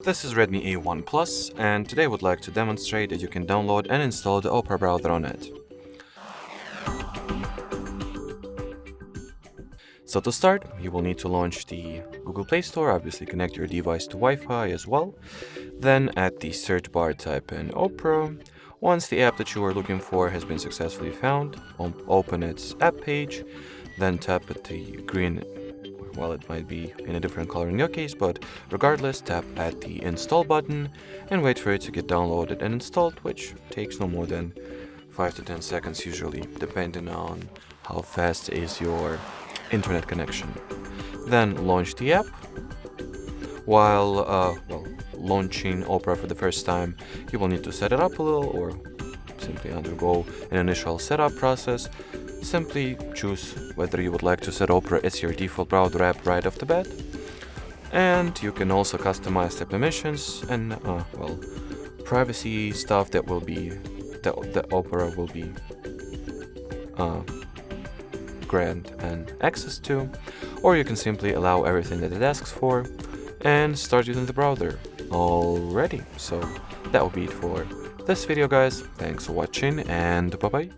This is Redmi A1 Plus, and today I would like to demonstrate that you can download and install the Opera browser on it. So to start, you will need to launch the Google Play Store, obviously connect your device to Wi-Fi as well. Then at the search bar type in Opera. Once the app that you are looking for has been successfully found, open its app page, then tap at the green, well, it might be in a different color in your case, but regardless, tap at the install button and wait for it to get downloaded and installed, which takes no more than 5 to 10 seconds usually, depending on how fast is your internet connection. Then launch the app. While launching Opera for the first time, you will need to set it up a little or simply undergo an initial setup process. Simply choose whether you would like to set Opera as your default browser app right off the bat. And you can also customize the permissions and privacy stuff that Opera will be grant and access to, or you can simply allow everything that it asks for and start using the browser. Alrighty, so that will be it for this video, guys. Thanks for watching and bye bye.